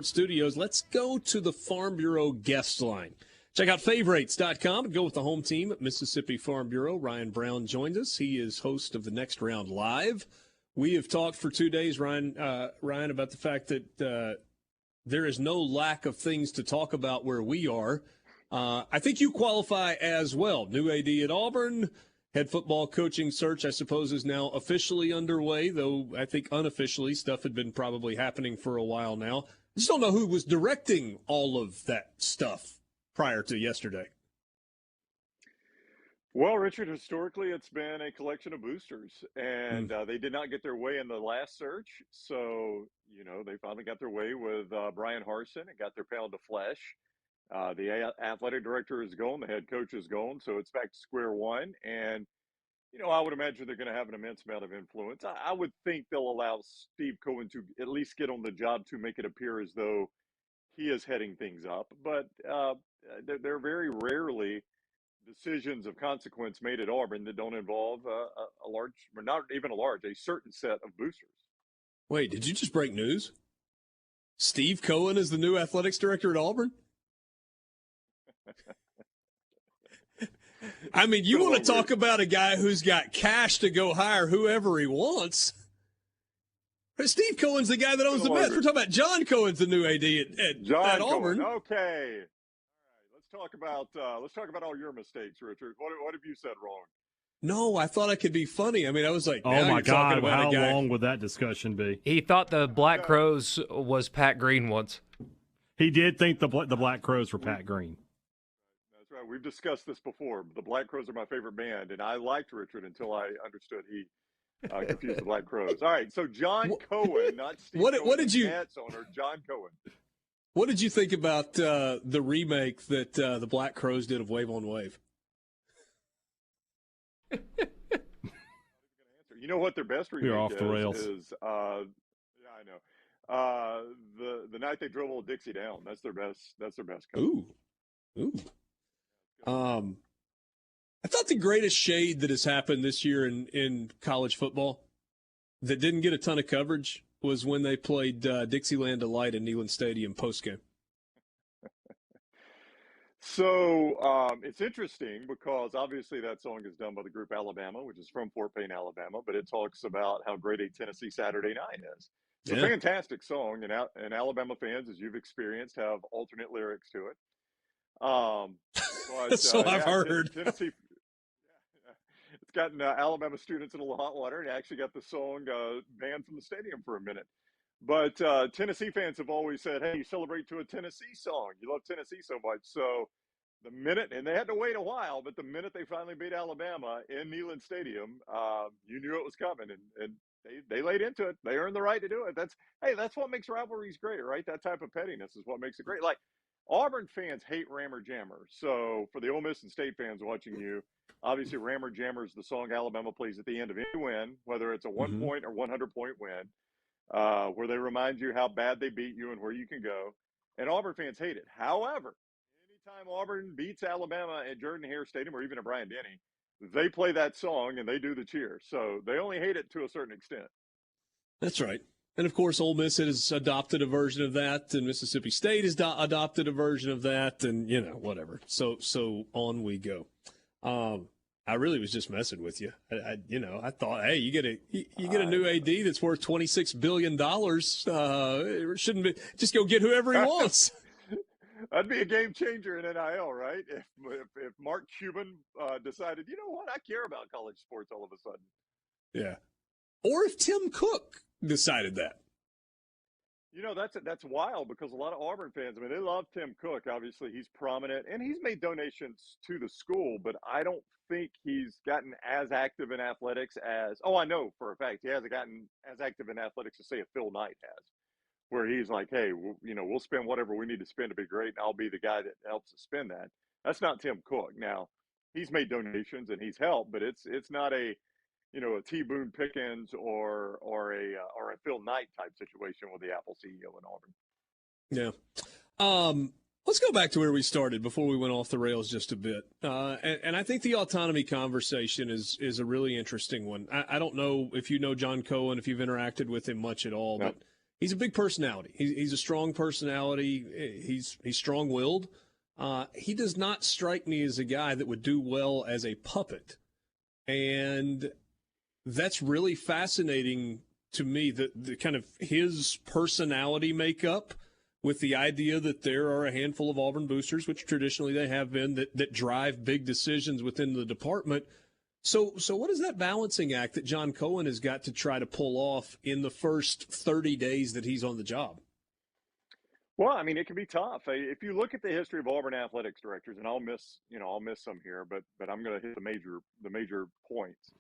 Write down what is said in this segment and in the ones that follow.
Studios. Let's go to the Farm Bureau guest line. Check out favorites.com and go with the home team at Mississippi Farm Bureau. Ryan Brown joins us. He is host of the Next Round Live. We have talked for 2 days, Ryan, about the fact that there is no lack of things to talk about where we are. I think you qualify as well. New AD at Auburn. Head football coaching search, I suppose, is now officially underway, though I think unofficially stuff had been probably happening for a while now. I just don't know who was directing all of that stuff prior to yesterday. Well, Richard, historically, it's been a collection of boosters, and they did not get their way in the last search. So, they finally got their way with Brian Harsin and got their pound of flesh. The athletic director is gone. The head coach is gone. So it's back to square one. And, I would imagine they're going to have an immense amount of influence. I would think they'll allow Steve Cohen to at least get on the job to make it appear as though he is heading things up. But there are very rarely decisions of consequence made at Auburn that don't involve a large, or not even a large, a certain set of boosters. Wait, did you just break news? Steve Cohen is the new athletics director at Auburn? I mean, you want to talk about a guy who's got cash to go hire whoever he wants. Steve Cohen's the guy that owns the best. We're talking about John Cohen's the new AD at Auburn. Cohen. Okay. All right. Let's talk about all your mistakes, Richard. What have you said wrong? No, I thought I could be funny. I mean, I was like, oh my God, how long would that discussion be? He thought the Black Crows was Pat Green once. He did think the Black Crows were Pat Green. That's right. We've discussed this before. The Black Crows are my favorite band, and I liked Richard until I understood he confused the Black Crows. All right, so John Cohen, not Steve Cohen, what did you? Nats owner, John Cohen. What did you think about the remake that the Black Crows did of Wave on Wave? You know what their best remake You're off the rails. is? Yeah, I know. The night they drove old Dixie down. That's their best. That's their best cover. Ooh. I thought the greatest shade that has happened this year in college football that didn't get a ton of coverage was when they played Dixieland Delight in Neyland Stadium postgame. So it's interesting because obviously that song is done by the group Alabama, which is from Fort Payne, Alabama, but it talks about how great a Tennessee Saturday night is. It's a fantastic song, and Alabama fans, as you've experienced, have alternate lyrics to it. But, so I've heard. Tennessee, it's gotten Alabama students in a little hot water, and actually got the song banned from the stadium for a minute. But Tennessee fans have always said, hey, you celebrate to a Tennessee song. You love Tennessee so much. So the minute, and they had to wait a while, but the minute they finally beat Alabama in Neyland Stadium, you knew it was coming. And they laid into it. They earned the right to do it. That's what makes rivalries great, right? That type of pettiness is what makes it great. Like, Auburn fans hate Rammer Jammer. So for the Ole Miss and State fans watching you, obviously Rammer Jammer is the song Alabama plays at the end of any win, whether it's a 1-point or 100-point win. Where they remind you how bad they beat you and where you can go. And Auburn fans hate it. However, anytime Auburn beats Alabama at Jordan-Hare Stadium or even at Bryant-Denny, they play that song and they do the cheer. So they only hate it to a certain extent. That's right. And, of course, Ole Miss has adopted a version of that, and Mississippi State has adopted a version of that, and, whatever. So on we go. I really was just messing with you. I thought, hey, you get a new AD that's worth $26 billion. It shouldn't be just go get whoever he wants. That'd be a game changer in NIL, right? If Mark Cuban decided, you know what, I care about college sports all of a sudden. Yeah. Or if Tim Cook decided that. That's wild because a lot of Auburn fans, they love Tim Cook. Obviously, he's prominent, and he's made donations to the school, but I don't think he's gotten as active in athletics as – I know for a fact he hasn't gotten as active in athletics as, say, a Phil Knight has, where he's like, hey, we'll spend whatever we need to spend to be great, and I'll be the guy that helps us spend that. That's not Tim Cook. Now, he's made donations and he's helped, but it's not a – a T. Boone Pickens or a Phil Knight type situation with the Apple CEO in Auburn. Yeah. Let's go back to where we started before we went off the rails just a bit. And I think the autonomy conversation is a really interesting one. I don't know if you know John Cohen, if you've interacted with him much at all, No. but He's a big personality. He's a strong personality. He's strong-willed. He does not strike me as a guy that would do well as a puppet. And that's really fascinating to me, the kind of his personality makeup, with the idea that there are a handful of Auburn boosters, which traditionally they have been, that drive big decisions within the department. So what is that balancing act that John Cohen has got to try to pull off in the first 30 days that he's on the job? Well, I mean, it can be tough. If you look at the history of Auburn athletics directors, and I'll miss some here, but I'm going to hit the major points.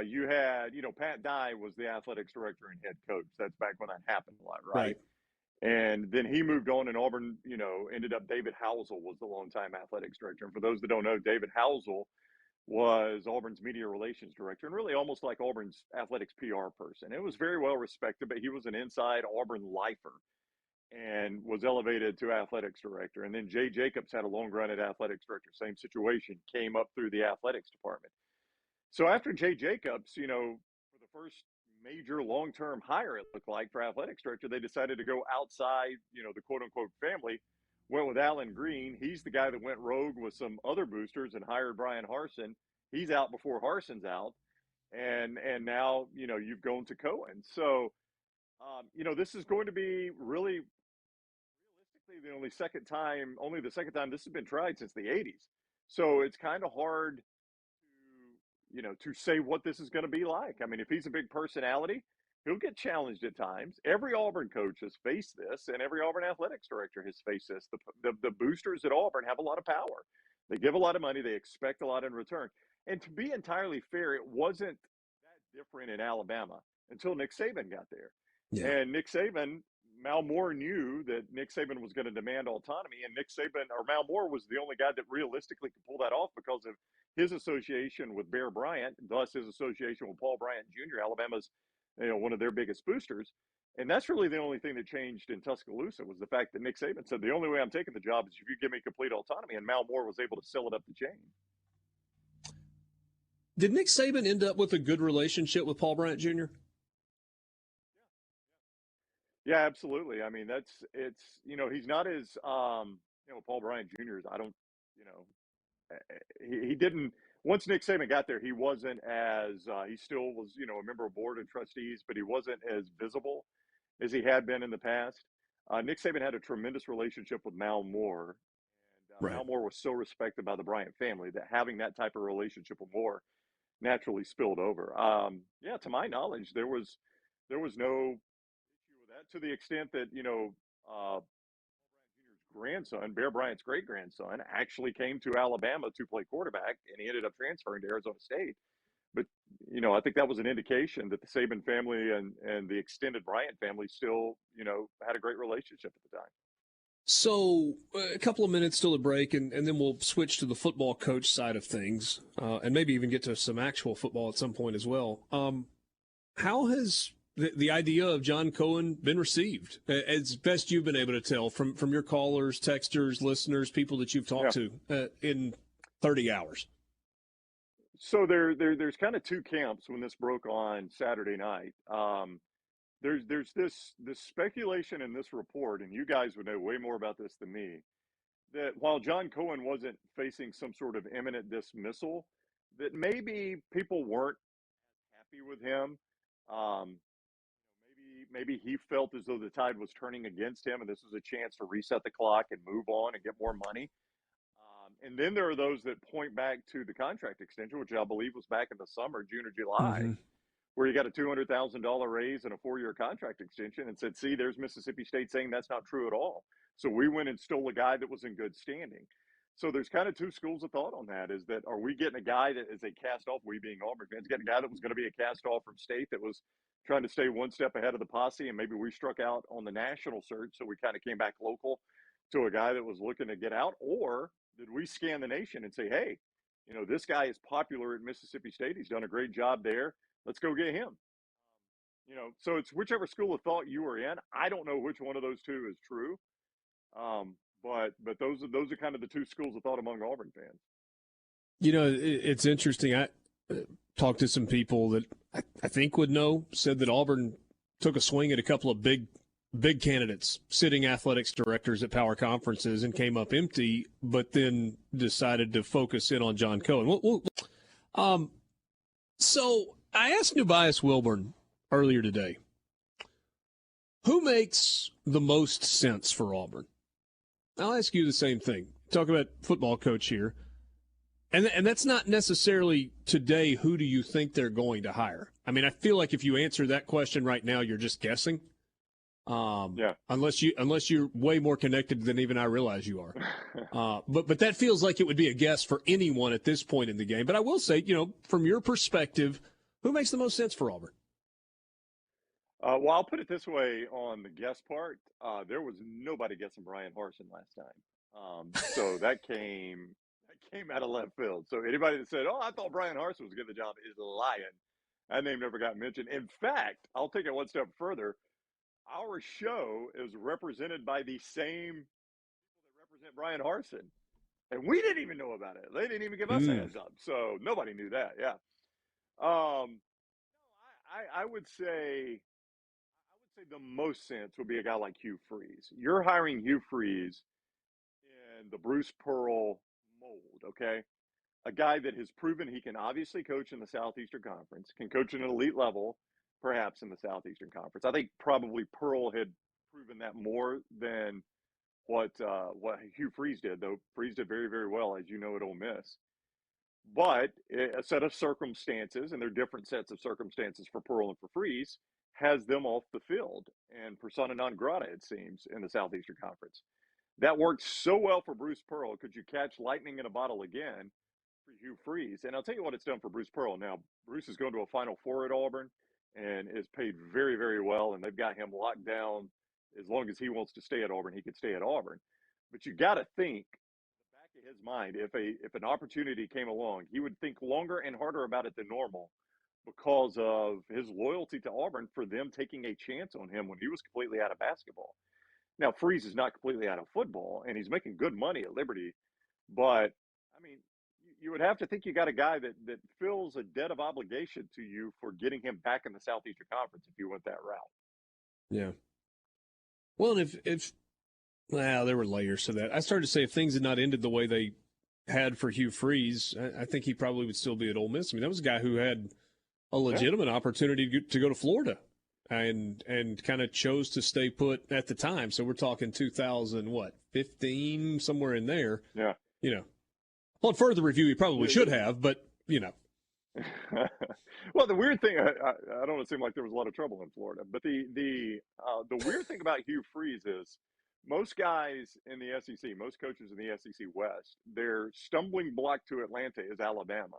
You had, Pat Dye was the athletics director and head coach. That's back when that happened a lot, right? And then he moved on, and Auburn, ended up David Housel was the longtime athletics director. And for those that don't know, David Housel was Auburn's media relations director and really almost like Auburn's athletics PR person. It was very well respected, but he was an inside Auburn lifer and was elevated to athletics director. And then Jay Jacobs had a long run at athletics director, same situation, came up through the athletics department. So after Jay Jacobs, for the first major long-term hire, it looked like, for athletics director, they decided to go outside, the quote-unquote family, went with Alan Green. He's the guy that went rogue with some other boosters and hired Brian Harsin. He's out before Harsin's out. And now, you've gone to Cohen. So, this is going to be really realistically the only the second time this has been tried since the 80s. So it's kind of hard to say what this is going to be like. I mean, if he's a big personality, he'll get challenged at times. Every Auburn coach has faced this, and every Auburn athletics director has faced this. The boosters at Auburn have a lot of power. They give a lot of money. They expect a lot in return. And to be entirely fair, it wasn't that different in Alabama until Nick Saban got there. Yeah. And Mal Moore knew that Nick Saban was going to demand autonomy, and Mal Moore was the only guy that realistically could pull that off because of his association with Bear Bryant, thus his association with Paul Bryant Jr., Alabama's, one of their biggest boosters. And that's really the only thing that changed in Tuscaloosa was the fact that Nick Saban said, the only way I'm taking the job is if you give me complete autonomy, and Mal Moore was able to sell it up the chain. Did Nick Saban end up with a good relationship with Paul Bryant Jr.? Yeah, absolutely. I mean, he's not as, Paul Bryant Jr. He didn't, once Nick Saban got there, he wasn't as, he still was, a member of board of trustees, but he wasn't as visible as he had been in the past. Nick Saban had a tremendous relationship with Mal Moore. And right. Mal Moore was so respected by the Bryant family that having that type of relationship with Moore naturally spilled over. To my knowledge, there was no issue with that, to the extent that, grandson, Bear Bryant's great-grandson, actually came to Alabama to play quarterback, and he ended up transferring to Arizona State. But, I think that was an indication that the Saban family and the extended Bryant family still, had a great relationship at the time. So a couple of minutes till the break, and then we'll switch to the football coach side of things, and maybe even get to some actual football at some point as well. How has the idea of John Cohen been received, as best you've been able to tell from your callers, texters, listeners, people that you've talked to in 30 hours? So there's kind of two camps when this broke on Saturday night. There's this speculation in this report, and you guys would know way more about this than me, that while John Cohen wasn't facing some sort of imminent dismissal, that maybe people weren't happy with him. Maybe he felt as though the tide was turning against him, and this was a chance to reset the clock and move on and get more money. And then there are those that point back to the contract extension, which I believe was back in the summer, June or July, where you got a $200,000 raise and a 4-year contract extension, and said, see, there's Mississippi State saying that's not true at all. So we went and stole a guy that was in good standing. So there's kind of two schools of thought on that, is that, are we getting a guy that is a cast-off, we being Auburn fans, getting a guy that was going to be a cast-off from State that was trying to stay one step ahead of the posse, and maybe we struck out on the national search, so we kind of came back local to a guy that was looking to get out? Or did we scan the nation and say, hey, this guy is popular at Mississippi State, he's done a great job there, let's go get him? So it's whichever school of thought you were in. I don't know which one of those two is true, but those are kind of the two schools of thought among Auburn fans. It's interesting. I talked to some people that I think would know, said that Auburn took a swing at a couple of big candidates, sitting athletics directors at power conferences, and came up empty, but then decided to focus in on John Cohen. So I asked Nubias Wilburn earlier today, who makes the most sense for Auburn? I'll ask you the same thing. Talk about football coach here. And that's not necessarily today, who do you think they're going to hire? I mean, I feel like if you answer that question right now, you're just guessing. Yeah. Unless you're way more connected than even I realize you are. But that feels like it would be a guess for anyone at this point in the game. But I will say, from your perspective, who makes the most sense for Auburn? Well, I'll put it this way on the guess part. There was nobody guessing Brian Harsin last time. So that came out of left field. So anybody that said, I thought Brian Harsin was getting the job is lying. That name never got mentioned. In fact, I'll take it one step further. Our show is represented by the same people that represent Brian Harsin. And we didn't even know about it. They didn't even give us a heads up. So nobody knew that. Yeah. I would say the most sense would be a guy like Hugh Freeze. You're hiring Hugh Freeze in the Bruce Pearl mold, okay? A guy that has proven he can obviously coach in the Southeastern Conference, can coach at an elite level, perhaps in the Southeastern Conference. I think probably Pearl had proven that more than what Hugh Freeze did, though Freeze did very, very well, as you know, at Ole Miss. But a set of circumstances, and they're different sets of circumstances for Pearl and for Freeze, has them off the field and persona non grata, it seems, in the Southeastern Conference. That worked so well for Bruce Pearl. Could you catch lightning in a bottle again for Hugh Freeze? And I'll tell you what it's done for Bruce Pearl. Now, Bruce is going to a Final Four at Auburn and is paid very, very well, and they've got him locked down. As long as he wants to stay at Auburn, he could stay at Auburn. But you got to think, in the back of his mind, if an opportunity came along, he would think longer and harder about it than normal because of his loyalty to Auburn for them taking a chance on him when he was completely out of basketball. Now, Freeze is not completely out of football, and he's making good money at Liberty. But, I mean, you would have to think you got a guy that fills a debt of obligation to you for getting him back in the Southeastern Conference if you went that route. Yeah. Well, and there were layers to that. I started to say if things had not ended the way they had for Hugh Freeze, I think he probably would still be at Ole Miss. I mean, that was a guy who had a legitimate opportunity to go to Florida and kind of chose to stay put at the time. So we're talking 2015, somewhere in there. Yeah. On further review, he probably should have, but, Well, the weird thing, I don't want to seem like there was a lot of trouble in Florida, but the weird thing about Hugh Freeze is most guys in the SEC, most coaches in the SEC West, their stumbling block to Atlanta is Alabama.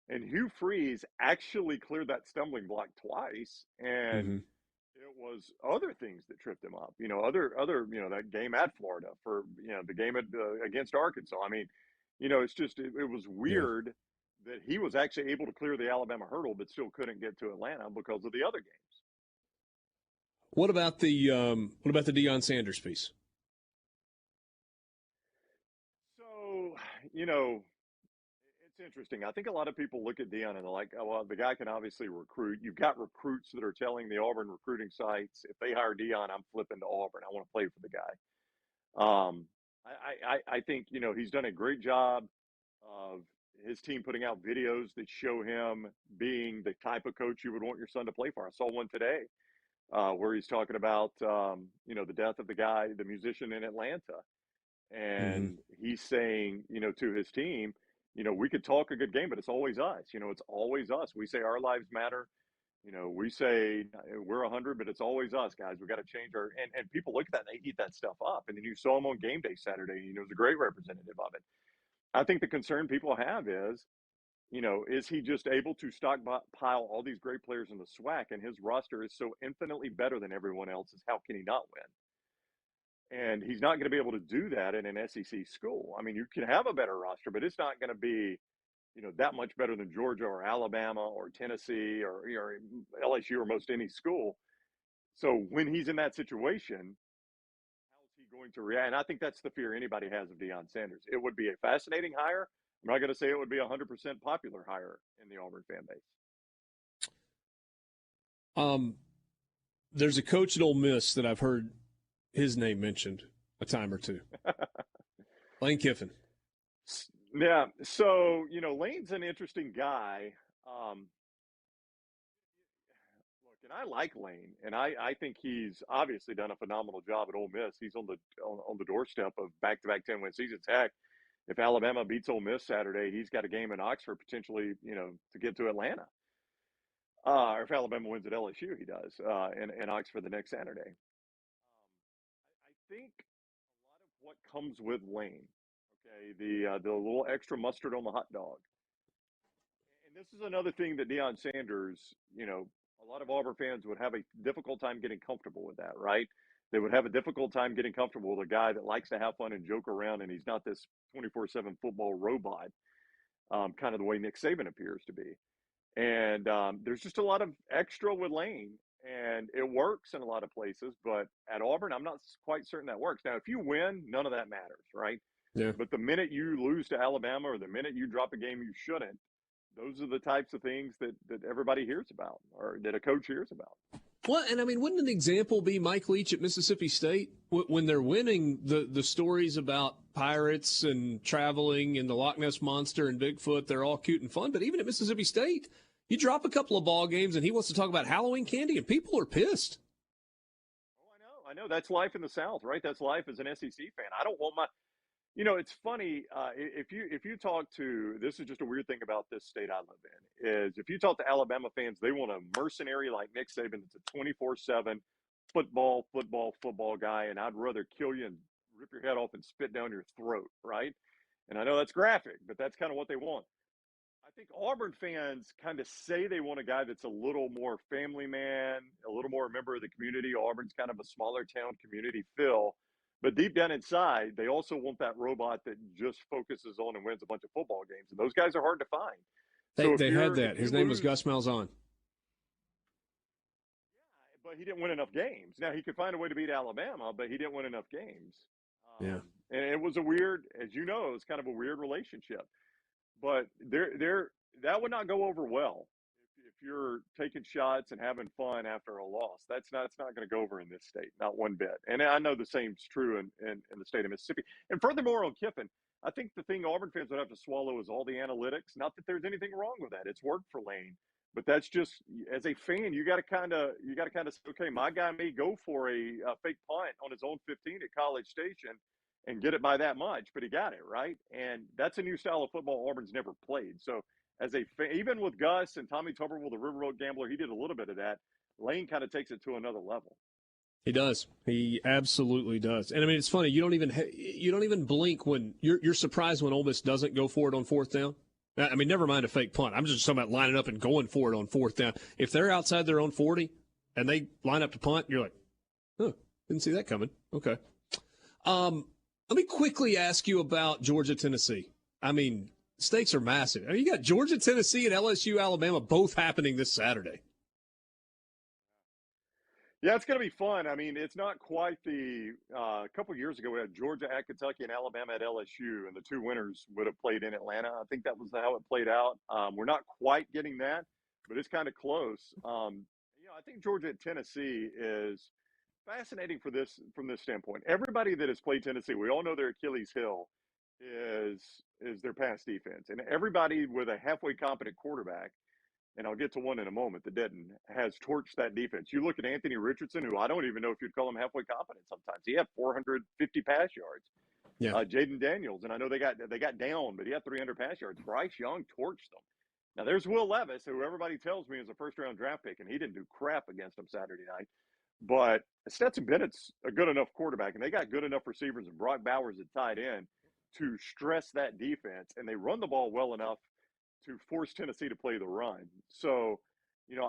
And Hugh Freeze actually cleared that stumbling block twice, and it was other things that tripped him up. Other that game at Florida for the game against Arkansas. I mean, it's just it was weird that he was actually able to clear the Alabama hurdle, but still couldn't get to Atlanta because of the other games. What about the Deion Sanders piece? So it's interesting. I think a lot of people look at Deion and they're like, oh, well, the guy can obviously recruit. You've got recruits that are telling the Auburn recruiting sites, if they hire Deion, I'm flipping to Auburn. I want to play for the guy. I think, he's done a great job of his team putting out videos that show him being the type of coach you would want your son to play for. I saw one today where he's talking about, the death of the musician in Atlanta. And he's saying, to his team, we could talk a good game, but it's always us. It's always us. We say our lives matter. We say we're 100, but it's always us, guys. We got to change and people look at that and they eat that stuff up. And then you saw him on game day Saturday. He was a great representative of it. I think the concern people have is he just able to stockpile all these great players in the SWAC, and his roster is so infinitely better than everyone else's? How can he not win? And he's not going to be able to do that in an SEC school. I mean, you can have a better roster, but it's not going to be, that much better than Georgia or Alabama or Tennessee or LSU or most any school. So when he's in that situation, how is he going to react? And I think that's the fear anybody has of Deion Sanders. It would be a fascinating hire. I'm not going to say it would be a 100% popular hire in the Auburn fan base. There's a coach at Ole Miss that I've heard his name mentioned a time or two. Lane Kiffin. Yeah. So, Lane's an interesting guy. Look, and I like Lane, and I think he's obviously done a phenomenal job at Ole Miss. He's on the doorstep of back-to-back 10-win seasons. Heck, if Alabama beats Ole Miss Saturday, he's got a game in Oxford potentially, to get to Atlanta. Or if Alabama wins at LSU, he does in Oxford the next Saturday. I think a lot of what comes with Lane, okay, the little extra mustard on the hot dog. And this is another thing that Deion Sanders, a lot of Auburn fans would have a difficult time getting comfortable with that, right? They would have a difficult time getting comfortable with a guy that likes to have fun and joke around, and he's not this 24/7 football robot, kind of the way Nick Saban appears to be. And there's just a lot of extra with Lane, and it works in a lot of places. But at Auburn, I'm not quite certain that works. Now, if you win, none of that matters, right? Yeah. But the minute you lose to Alabama or the minute you drop a game you shouldn't, those are the types of things that everybody hears about or that a coach hears about. Well, and I mean, wouldn't an example be Mike Leach at Mississippi State? When they're winning, the stories about pirates and traveling and the Loch Ness Monster and Bigfoot, they're all cute and fun. But even at Mississippi State, you drop a couple of ball games and he wants to talk about Halloween candy and people are pissed. Oh, I know. That's life in the South, right? That's life as an SEC fan. I don't want my – it's funny. If you talk to – this is just a weird thing about this state I live in, is if you talk to Alabama fans, they want a mercenary like Nick Saban that's a 24/7 football guy, and I'd rather kill you and rip your head off and spit down your throat, right? And I know that's graphic, but that's kind of what they want. I think Auburn fans kind of say they want a guy that's a little more family man, a little more a member of the community. Auburn's kind of a smaller town community feel. But deep down inside, they also want that robot that just focuses on and wins a bunch of football games. And those guys are hard to find. They had that. His name was Gus Malzahn. Yeah, but he didn't win enough games. Now, he could find a way to beat Alabama, but he didn't win enough games. Yeah. And it was a weird, as you know, it was kind of a weird relationship. But that would not go over well if you're taking shots and having fun after a loss. It's not going to go over in this state, not one bit. And I know the same's true in the state of Mississippi. And furthermore, on Kiffin, I think the thing Auburn fans would have to swallow is all the analytics. Not that there's anything wrong with that; it's worked for Lane. But that's just, as a fan, you got to kind of say, okay, my guy may go for a fake punt on his own 15 at College Station and get it by that much, but he got it, right? And that's a new style of football Auburn's never played. So as a fan, even with Gus and Tommy Tuberville, the Riverboat Gambler, he did a little bit of that. Lane kind of takes it to another level. He does. He absolutely does. And I mean, it's funny. You don't even blink when you're surprised when Ole Miss doesn't go for it on fourth down. I mean, never mind a fake punt. I'm just talking about lining up and going for it on fourth down. If they're outside their own 40 and they line up to punt, you're like, oh, didn't see that coming. Okay. Let me quickly ask you about Georgia, Tennessee. I mean, stakes are massive. I mean, you got Georgia, Tennessee, and LSU, Alabama both happening this Saturday. Yeah, it's going to be fun. I mean, it's not quite the a couple of years ago, we had Georgia at Kentucky and Alabama at LSU, and the two winners would have played in Atlanta. I think that was how it played out. We're not quite getting that, but it's kind of close. I think Georgia at Tennessee is fascinating from this standpoint. Everybody that has played Tennessee, we all know their Achilles heel is their pass defense, and everybody with a halfway competent quarterback, and I'll get to one in a moment that didn't, has torched that defense. You look at Anthony Richardson, who I don't even know if you'd call him halfway competent sometimes. He had 450 pass yards. Yeah. Jaden Daniels, and I know they got down, but he had 300 pass yards. Bryce Young torched them. Now there's Will Levis, who everybody tells me is a first-round draft pick, and he didn't do crap against them Saturday night. But Stetson Bennett's a good enough quarterback, and they got good enough receivers, and Brock Bowers at tight end to stress that defense, and they run the ball well enough to force Tennessee to play the run. So,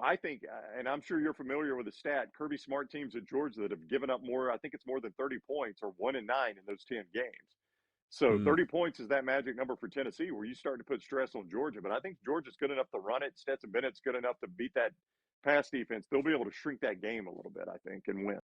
I think, and I'm sure you're familiar with the stat, Kirby Smart teams at Georgia that have given up more, I think it's more than 30 points, or 1-9 in those 10 games. So 30 points is that magic number for Tennessee where you start to put stress on Georgia. But I think Georgia's good enough to run it. Stetson Bennett's good enough to beat that pass defense. They'll be able to shrink that game a little bit, I think, and win.